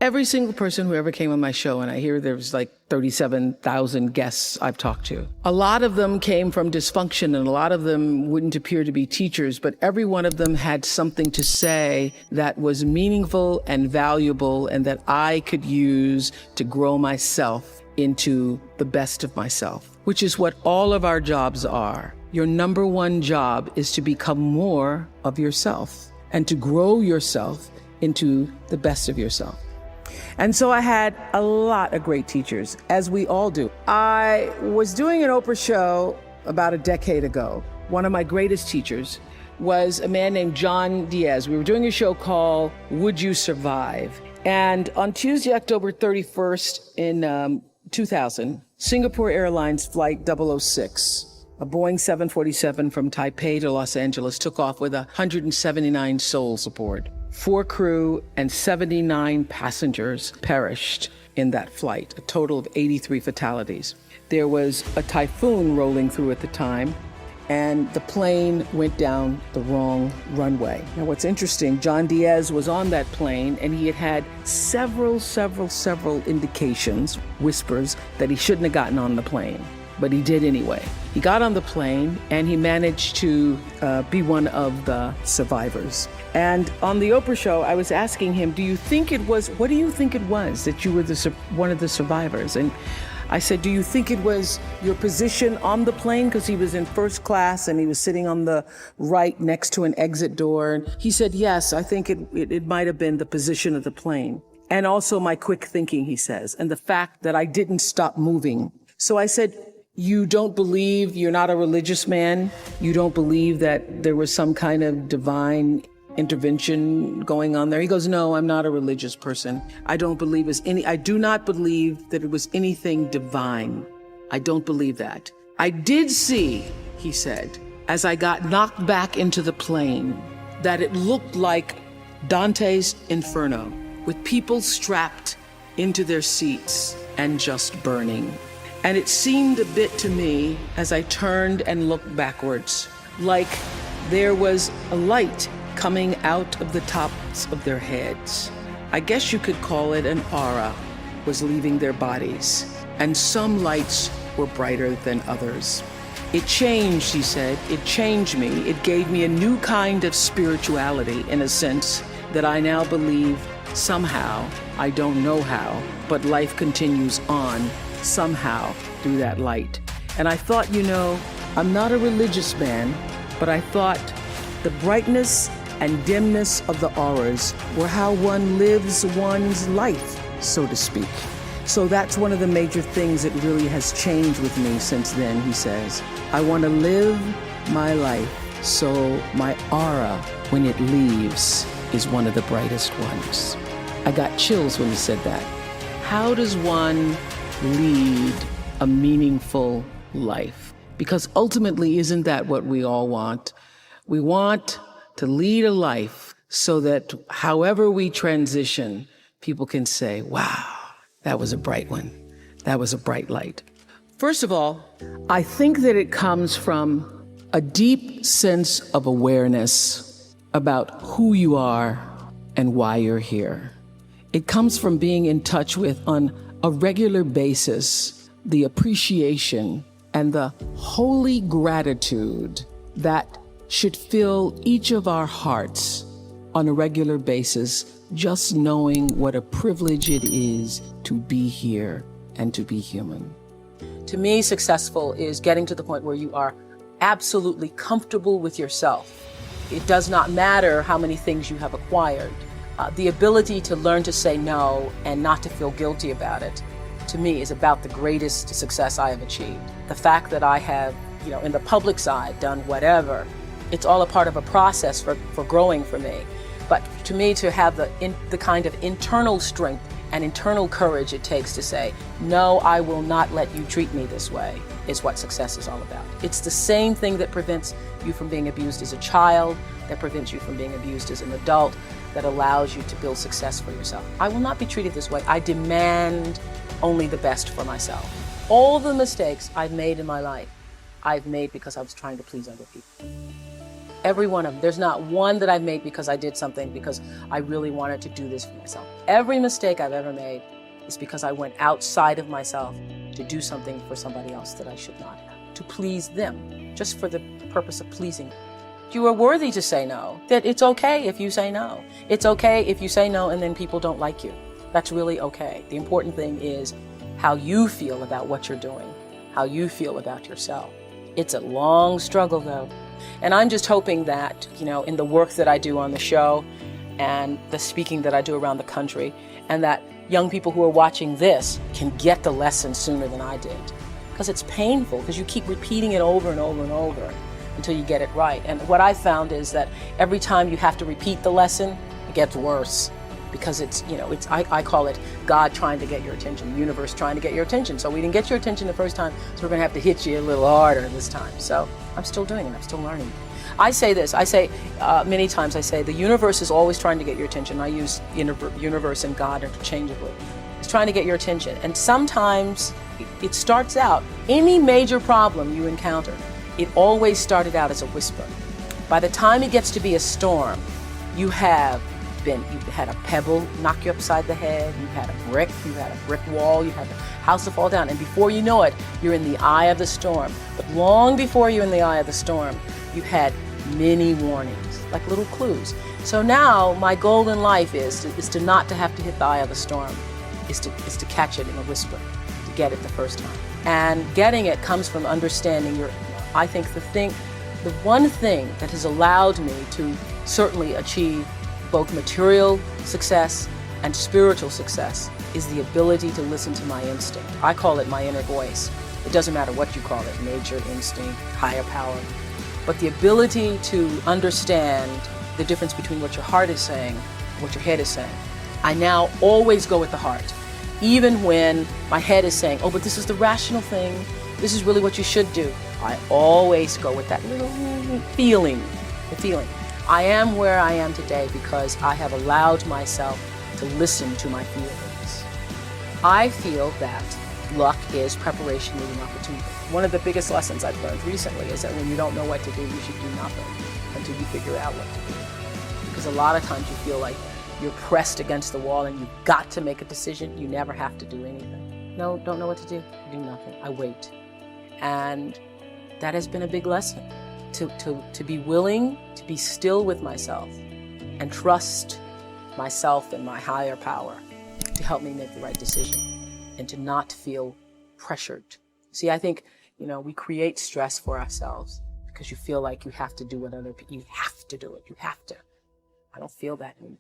Every single person who ever came on my show, and I hear there's like 37,000 guests I've talked to, a lot of them came from dysfunction and a lot of them wouldn't appear to be teachers, but every one of them had something to say that was meaningful and valuable and that I could use to grow myself into the best of myself, which is what all of our jobs are. Your number one job is to become more of yourself and to grow yourself into the best of yourself. And so I had a lot of great teachers, as we all do. I was doing an Oprah show about a decade ago. One of my greatest teachers was a man named John Diaz. We were doing a show called Would You Survive? And on Tuesday, October 31st in 2000, Singapore Airlines Flight 006, a Boeing 747 from Taipei to Los Angeles, took off with 179 souls aboard. 4 crew and 79 passengers perished in that flight, a total of 83 fatalities. There was a typhoon rolling through at the time, and the plane went down the wrong runway. Now, what's interesting, John Diaz was on that plane, and he had several indications, whispers, that he shouldn't have gotten on the plane. But he did anyway. He got on the plane and he managed to be one of the survivors. And on the Oprah show, I was asking him, what do you think it was that you were one of the survivors? And I said, do you think it was your position on the plane? Because he was in first class and he was sitting on the right next to an exit door. And he said, yes, I think it might have been the position of the plane. And also my quick thinking, he says, and the fact that I didn't stop moving. So I said, you don't believe, you're not a religious man, you don't believe that there was some kind of divine intervention going on there? He goes, no, I'm not a religious person. I do not believe that it was anything divine. I don't believe that. I did see, he said, as I got knocked back into the plane, that it looked like Dante's Inferno, with people strapped into their seats and just burning. And it seemed a bit to me, as I turned and looked backwards, like there was a light coming out of the tops of their heads. I guess you could call it an aura was leaving their bodies, and some lights were brighter than others. It changed, he said, it changed me. It gave me a new kind of spirituality, in a sense, that I now believe somehow, I don't know how, but life continues on somehow through that light. And I thought, I'm not a religious man, but I thought the brightness and dimness of the auras were how one lives one's life, so to speak. So that's one of the major things that really has changed with me since then, he says. I want to live my life so my aura, when it leaves, is one of the brightest ones. I got chills when he said that. How does one lead a meaningful life? Because ultimately, isn't that what we all want? We want to lead a life so that however we transition, people can say, wow, that was a bright one. That was a bright light. First of all, I think that it comes from a deep sense of awareness about who you are and why you're here. It comes from being in touch with, on a regular basis, the appreciation and the holy gratitude that should fill each of our hearts on a regular basis, just knowing what a privilege it is to be here and to be human. To me, successful is getting to the point where you are absolutely comfortable with yourself. It does not matter how many things you have acquired. The ability to learn to say no and not to feel guilty about it, to me, is about the greatest success I have achieved. The fact that I have, in the public side, done whatever, it's all a part of a process for growing for me. But to me, to have the kind of internal strength and internal courage it takes to say, no, I will not let you treat me this way, is what success is all about. It's the same thing that prevents you from being abused as a child, that prevents you from being abused as an adult, that allows you to build success for yourself. I will not be treated this way. I demand only the best for myself. All the mistakes I've made in my life, I've made because I was trying to please other people. Every one of them. There's not one that I've made because I did something because I really wanted to do this for myself. Every mistake I've ever made is because I went outside of myself to do something for somebody else that I should not have, to please them, just for the purpose of pleasing them. You are worthy to say no, that it's okay if you say no. It's okay if you say no and then people don't like you. That's really okay. The important thing is how you feel about what you're doing, how you feel about yourself. It's a long struggle though. And I'm just hoping that, in the work that I do on the show and the speaking that I do around the country, and that young people who are watching this can get the lesson sooner than I did. Because it's painful, because you keep repeating it over and over and over until you get it right. And what I found is that every time you have to repeat the lesson, it gets worse. Because I call it God trying to get your attention, the universe trying to get your attention. So we didn't get your attention the first time, so we're gonna have to hit you a little harder this time. So I'm still doing it, I'm still learning. I say many times, the universe is always trying to get your attention. I use universe and God interchangeably. It's trying to get your attention. And sometimes it starts out, any major problem you encounter, it always started out as a whisper. By the time it gets to be a storm, you've had a pebble knock you upside the head, you've had a brick wall, you had a house to fall down, and before you know it, you're in the eye of the storm. But long before you're in the eye of the storm, you've had many warnings, like little clues. So now my goal in life is to not to have to hit the eye of the storm, is to catch it in a whisper, to get it the first time. And getting it comes from understanding I think the one thing that has allowed me to certainly achieve both material success and spiritual success is the ability to listen to my instinct. I call it my inner voice. It doesn't matter what you call it, nature, instinct, higher power. But the ability to understand the difference between what your heart is saying and what your head is saying. I now always go with the heart. Even when my head is saying, oh, but this is the rational thing, this is really what you should do. I always go with that little feeling, the feeling. I am where I am today because I have allowed myself to listen to my feelings. I feel that luck is preparation leading opportunity. One of the biggest lessons I've learned recently is that when you don't know what to do, you should do nothing until you figure out what to do. Because a lot of times you feel like you're pressed against the wall and you've got to make a decision. You never have to do anything. No, don't know what to do? Do nothing. I wait. And that has been a big lesson. To be willing to be still with myself and trust myself and my higher power to help me make the right decision and to not feel pressured. See, I think, we create stress for ourselves because you feel like you have to do what other people, you have to do it, you have to. I don't feel that anymore.